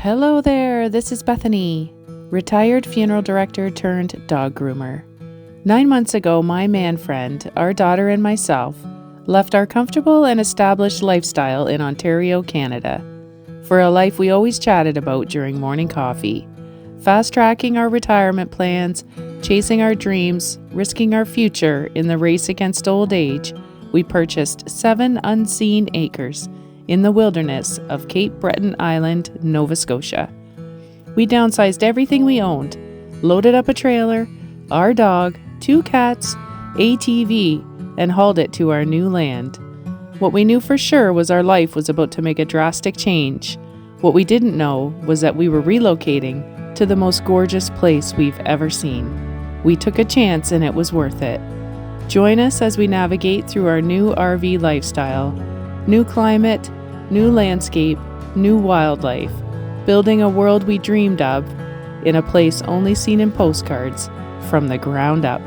Hello there, this is Bethany, retired funeral director turned dog groomer. 9 months ago, my man friend, our daughter and myself left our comfortable and established lifestyle in Ontario, Canada, for a life we always chatted about during morning coffee, fast-tracking our retirement plans, chasing our dreams, risking our future in the race against old age. We purchased 7 unseen acres in the wilderness of Cape Breton Island, Nova Scotia. We downsized everything we owned, loaded up a trailer, our dog, 2 cats, ATV, and hauled it to our new land. What we knew for sure was our life was about to make a drastic change. What we didn't know was that we were relocating to the most gorgeous place we've ever seen. We took a chance and it was worth it. Join us as we navigate through our new RV lifestyle. New climate, new landscape, new wildlife, building a world we dreamed of in a place only seen in postcards from the ground up.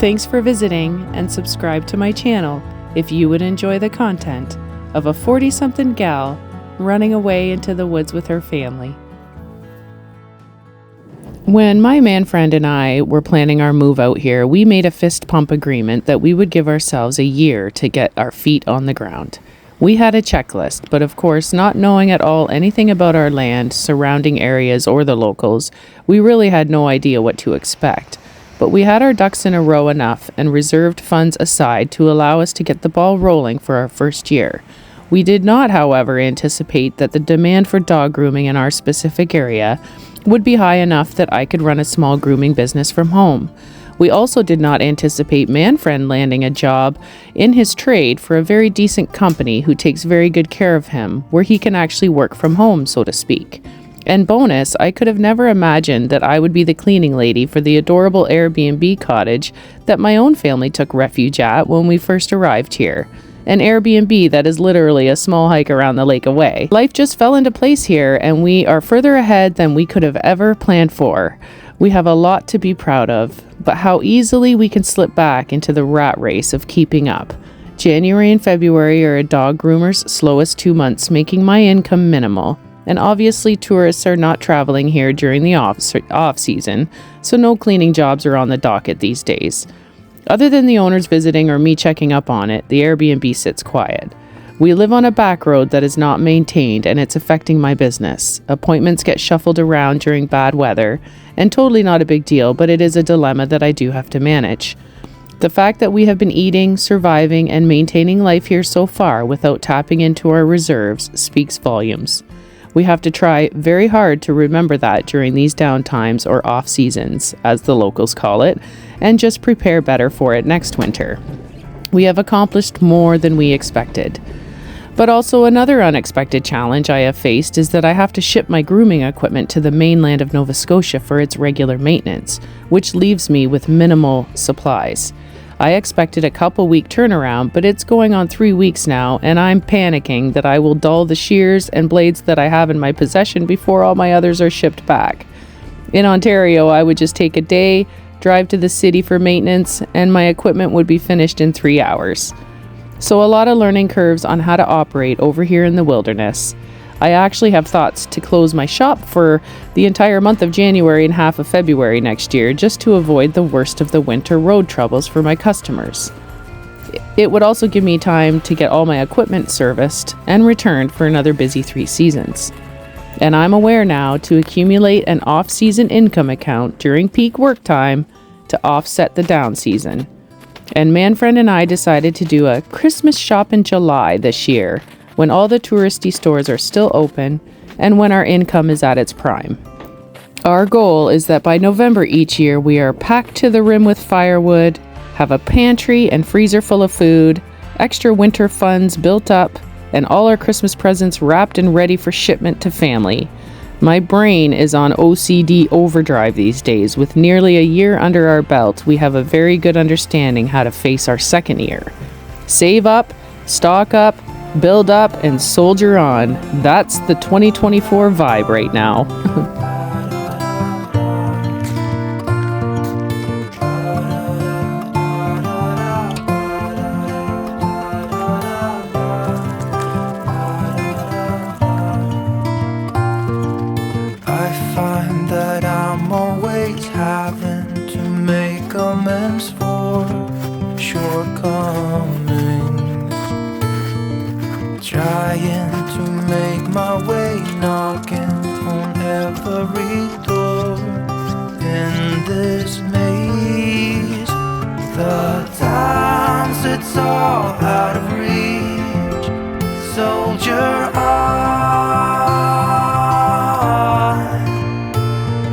Thanks for visiting and subscribe to my channel if you would enjoy the content of a 40-something gal running away into the woods with her family. When my man friend and I were planning our move out here, we made a fist pump agreement that we would give ourselves a year to get our feet on the ground. We had a checklist, but of course, not knowing at all anything about our land, surrounding areas, or the locals, we really had no idea what to expect. But we had our ducks in a row enough and reserved funds aside to allow us to get the ball rolling for our first year. We did not, however, anticipate that the demand for dog grooming in our specific area would be high enough that I could run a small grooming business from home. We also did not anticipate Manfriend landing a job in his trade for a very decent company who takes very good care of him, where he can actually work from home, so to speak. And bonus, I could have never imagined that I would be the cleaning lady for the adorable Airbnb cottage that my own family took refuge at when we first arrived here. An Airbnb that is literally a small hike around the lake away. Life just fell into place here, and we are further ahead than we could have ever planned for. We have a lot to be proud of, but how easily we can slip back into the rat race of keeping up. January and February are a dog groomer's slowest 2 months, making my income minimal. And obviously tourists are not traveling here during the off season, so no cleaning jobs are on the docket these days. Other than the owners visiting or me checking up on it, the Airbnb sits quiet. We live on a back road that is not maintained, and it's affecting my business. Appointments get shuffled around during bad weather, and totally not a big deal, but it is a dilemma that I do have to manage. The fact that we have been eating, surviving, and maintaining life here so far without tapping into our reserves speaks volumes. We have to try very hard to remember that during these down times, or off seasons, as the locals call it, and just prepare better for it next winter. We have accomplished more than we expected. But also another unexpected challenge I have faced is that I have to ship my grooming equipment to the mainland of Nova Scotia for its regular maintenance, which leaves me with minimal supplies. I expected a couple-week turnaround, but it's going on 3 weeks now, and I'm panicking that I will dull the shears and blades that I have in my possession before all my others are shipped back. In Ontario, I would just take a day, drive to the city for maintenance, and my equipment would be finished in 3 hours. So a lot of learning curves on how to operate over here in the wilderness. I actually have thoughts to close my shop for the entire month of January and half of February next year, just to avoid the worst of the winter road troubles for my customers. It would also give me time to get all my equipment serviced and returned for another busy 3 seasons. And I'm aware now to accumulate an off-season income account during peak work time to offset the down season. And Manfriend and I decided to do a Christmas shop in July this year, when all the touristy stores are still open and when our income is at its prime. Our goal is that by November each year we are packed to the rim with firewood, have a pantry and freezer full of food, extra winter funds built up, and all our Christmas presents wrapped and ready for shipment to family. My brain is on OCD overdrive these days. With nearly a year under our belt, we have a very good understanding how to face our second year. Save up, stock up, build up, and soldier on. That's the 2024 vibe right now. knocking on every door in this maze. The time sits all out of reach. Soldier on,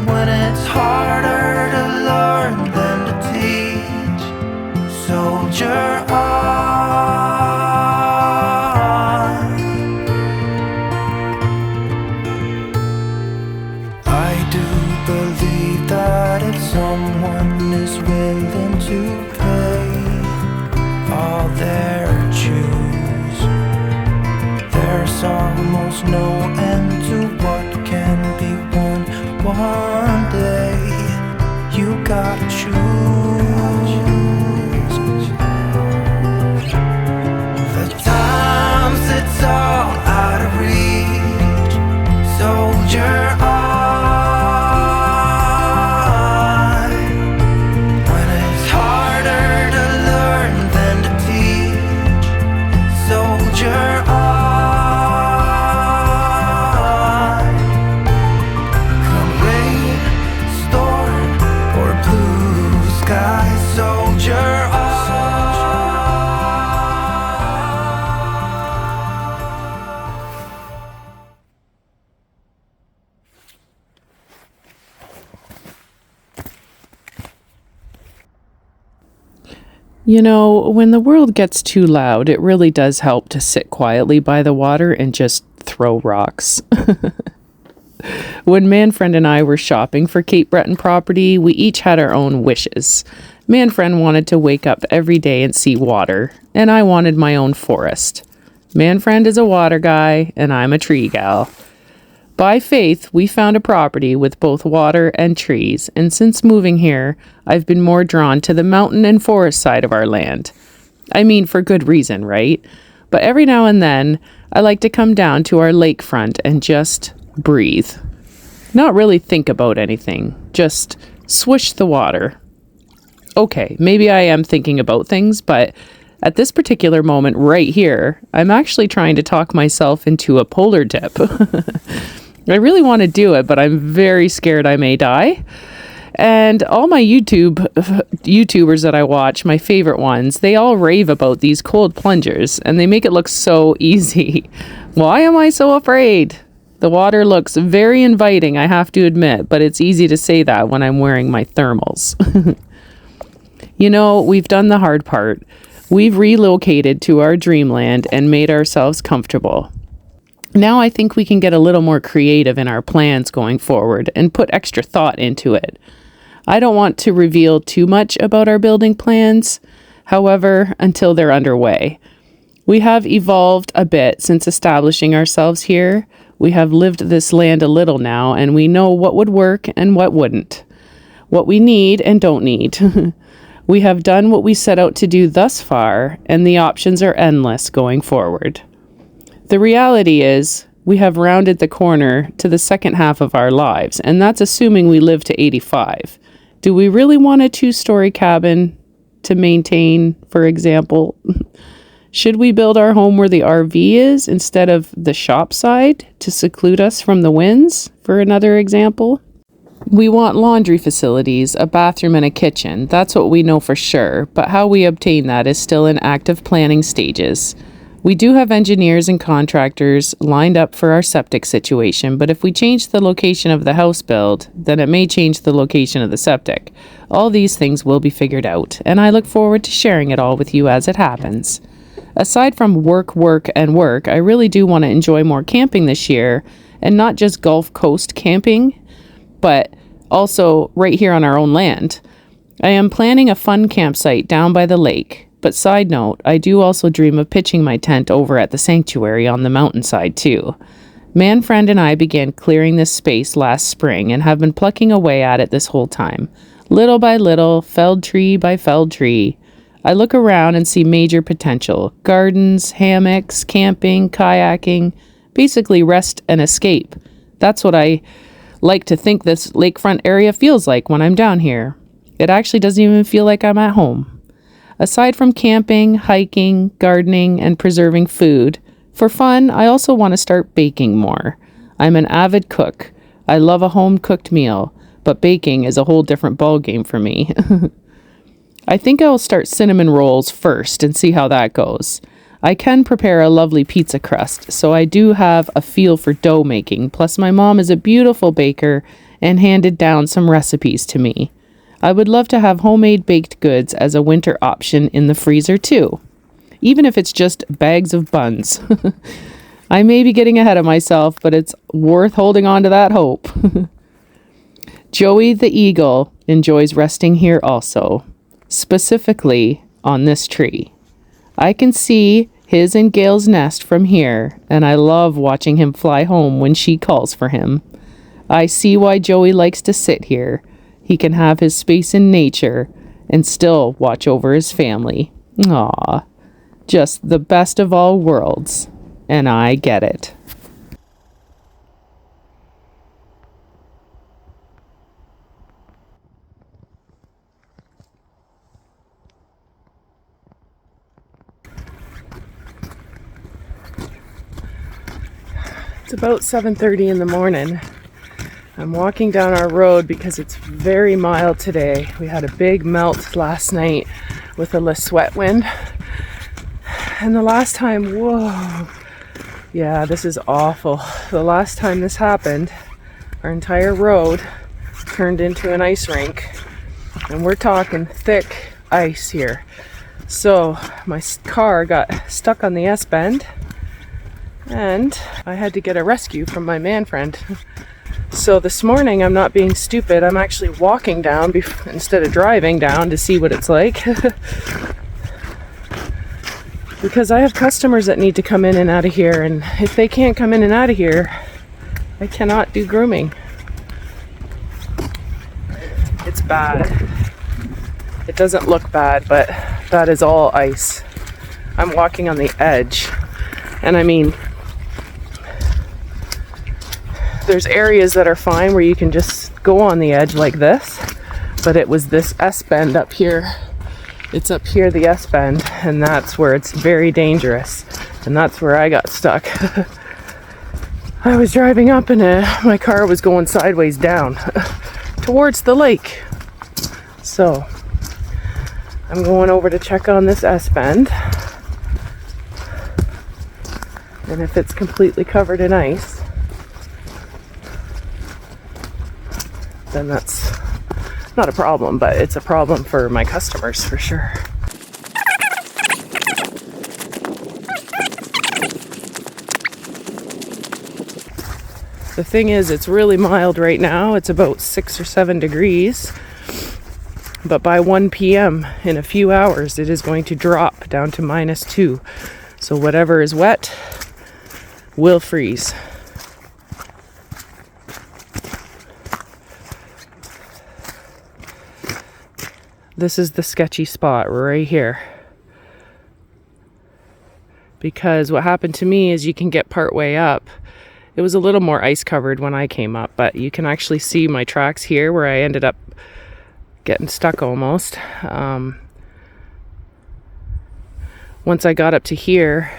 when it's harder to learn than to teach. Soldier on. I do believe that if someone is willing to pay all their dues, there's almost no end to what can be won one day. You gotta choose. The time sits all out of reach. Soldier on, when it's harder to learn than to teach. Soldier on, come rain, storm, or blue sky. Soldier on. You know, when the world gets too loud, it really does help to sit quietly by the water and just throw rocks. When Manfriend and I were shopping for Cape Breton property, we each had our own wishes. Manfriend wanted to wake up every day and see water, and I wanted my own forest. Manfriend is a water guy, and I'm a tree gal. By faith, we found a property with both water and trees, and since moving here, I've been more drawn to the mountain and forest side of our land. I mean, for good reason, right? But every now and then, I like to come down to our lakefront and just breathe. Not really think about anything, just swish the water. Okay, maybe I am thinking about things, but at this particular moment right here, I'm actually trying to talk myself into a polar dip. I really want to do it, but I'm very scared I may die. And all my YouTubers that I watch, my favorite ones, they all rave about these cold plungers, and they make it look so easy. Why am I so afraid? The water looks very inviting, I have to admit, but it's easy to say that when I'm wearing my thermals. You know, we've done the hard part. We've relocated to our dreamland and made ourselves comfortable. Now I think we can get a little more creative in our plans going forward and put extra thought into it. I don't want to reveal too much about our building plans, however, until they're underway. We have evolved a bit since establishing ourselves here. We have lived this land a little now, and we know what would work and what wouldn't, what we need and don't need. We have done what we set out to do thus far, and the options are endless going forward. The reality is, we have rounded the corner to the second half of our lives, and that's assuming we live to 85. Do we really want a 2-story cabin to maintain, for example? Should we build our home where the RV is instead of the shop side to seclude us from the winds, for another example? We want laundry facilities, a bathroom, and a kitchen. That's what we know for sure, but how we obtain that is still in active planning stages. We do have engineers and contractors lined up for our septic situation, but if we change the location of the house build, then it may change the location of the septic. All these things will be figured out, and I look forward to sharing it all with you as it happens. Aside from work, I really do want to enjoy more camping this year, and not just Gulf Coast camping, but also right here on our own land. I am planning a fun campsite down by the lake. But side note, I do also dream of pitching my tent over at the sanctuary on the mountainside too. Manfriend and I began clearing this space last spring and have been plucking away at it this whole time. Little by little, felled tree by felled tree. I look around and see major potential. Gardens, hammocks, camping, kayaking, basically rest and escape. That's what I like to think this lakefront area feels like when I'm down here. It actually doesn't even feel like I'm at home. Aside from camping, hiking, gardening, and preserving food, for fun, I also want to start baking more. I'm an avid cook. I love a home-cooked meal, but baking is a whole different ballgame for me. I think I'll start cinnamon rolls first and see how that goes. I can prepare a lovely pizza crust, so I do have a feel for dough making, plus my mom is a beautiful baker and handed down some recipes to me. I would love to have homemade baked goods as a winter option in the freezer too, even if it's just bags of buns. I may be getting ahead of myself, but it's worth holding on to that hope. Joey the eagle enjoys resting here also, specifically on this tree. I can see his and Gail's nest from here, and I love watching him fly home when she calls for him. I see why Joey likes to sit here. He can have his space in nature and still watch over his family. Aw, just the best of all worlds, and I get it. It's about 7:30 in the morning. I'm walking down our road because it's very mild today. We had a big melt last night with a Le Sweat wind. And the last time, whoa, yeah, this is awful. The last time this happened, our entire road turned into an ice rink. And we're talking thick ice here. So my car got stuck on the S-bend. And I had to get a rescue from my man friend. So this morning, I'm not being stupid. I'm actually walking down instead of driving down to see what it's like. Because I have customers that need to come in and out of here. And if they can't come in and out of here, I cannot do grooming. It's bad. It doesn't look bad, but that is all ice. I'm walking on the edge. And I mean, there's areas that are fine where you can just go on the edge like this, but it was this S-bend up here. It's up here, the S-bend, and that's where it's very dangerous. And that's where I got stuck. I was driving up and my car was going sideways down towards the lake. So I'm going over to check on this S-bend. And if it's completely covered in ice, then that's not a problem, but it's a problem for my customers for sure. The thing is, it's really mild right now. It's about 6 or 7 degrees. But by 1 p.m. in a few hours, it is going to drop down to -2. So whatever is wet will freeze. This is the sketchy spot right here. Because what happened to me is you can get part way up. It was a little more ice covered when I came up, but you can actually see my tracks here where I ended up getting stuck almost. Once I got up to here,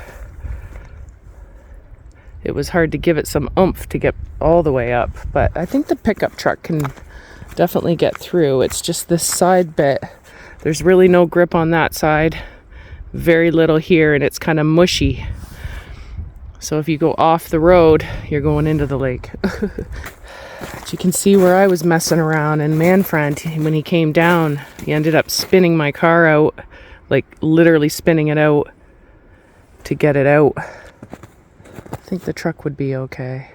it was hard to give it some oomph to get all the way up, but I think the pickup truck can definitely get through. It's just this side bit. There's really no grip on that side. Very little here, and it's kind of mushy. So if you go off the road, you're going into the lake. But you can see where I was messing around, and Manfred, when he came down, he ended up spinning my car out, like literally spinning it out to get it out. I think the truck would be okay.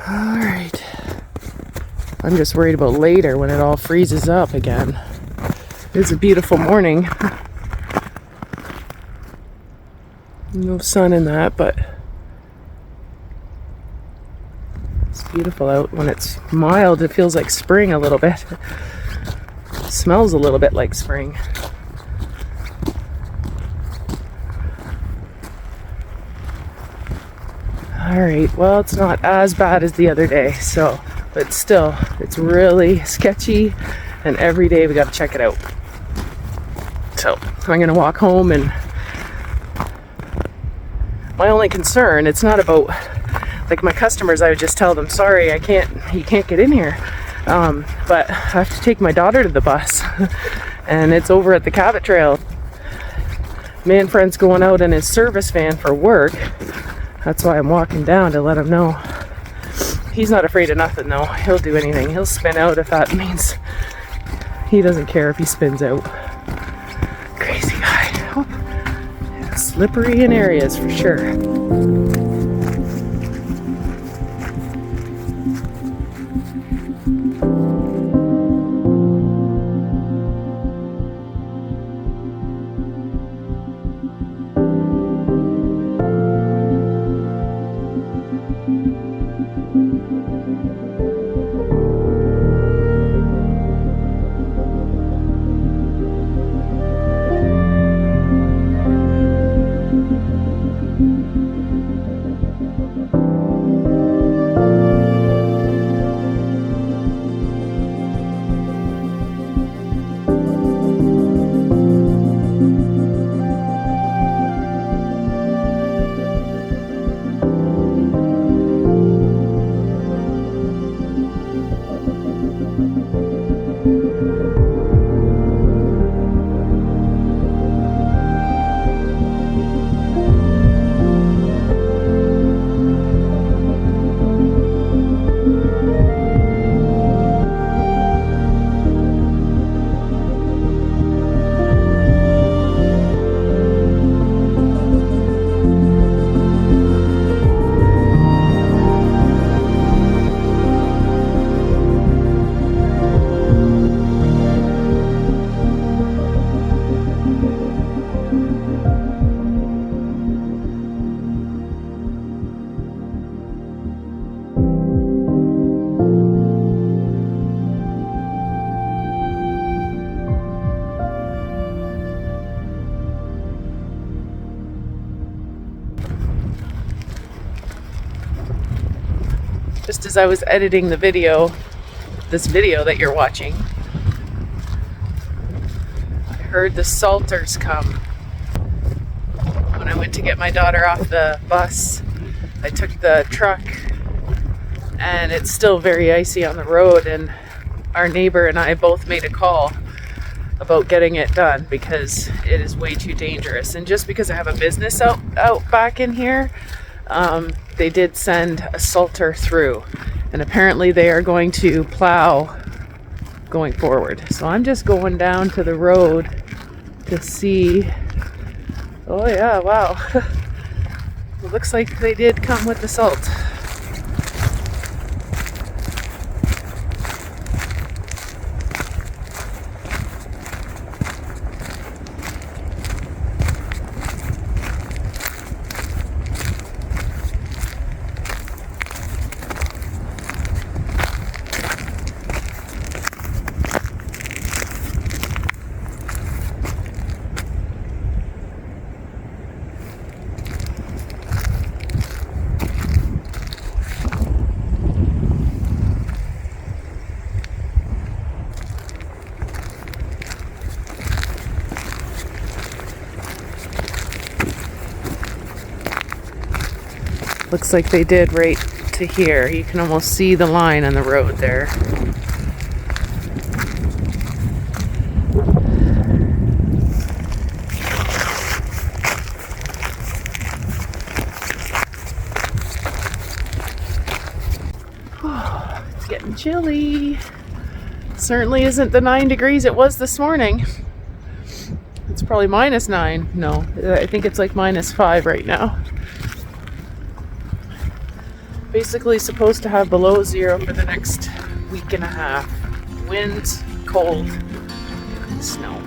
Alright. I'm just worried about later when it all freezes up again. It's a beautiful morning. No sun in that, but it's beautiful out. When it's mild, it feels like spring a little bit. It smells a little bit like spring. Alright, well, it's not as bad as the other day, so, but still, it's really sketchy, and every day we gotta check it out. So, I'm gonna walk home and My only concern, it's not about, like my customers, I would just tell them, sorry, you can't get in here. But I have to take my daughter to the bus and it's over at the Cabot Trail. Man friend's going out in his service van for work. That's why I'm walking down to let him know. He's not afraid of nothing though. He'll do anything. He'll spin out if that means he doesn't care if he spins out. Crazy guy. Oh, yeah, slippery in areas for sure. Just as I was editing the video, this video that you're watching, I heard the Salters come. When I went to get my daughter off the bus, I took the truck and it's still very icy on the road, and our neighbor and I both made a call about getting it done because it is way too dangerous. And just because I have a business out back in here, they did send a salter through, and apparently they are going to plow going forward. So I'm just going down to the road to see. Oh yeah, wow. It looks like they did come with the salt. Looks like they did right to here. You can almost see the line on the road there. Oh, it's getting chilly. Certainly isn't the 9 degrees it was this morning. It's probably -9. No, I think it's like -5 right now. Basically supposed to have below 0 for the next week and a half. Wind, cold, snow.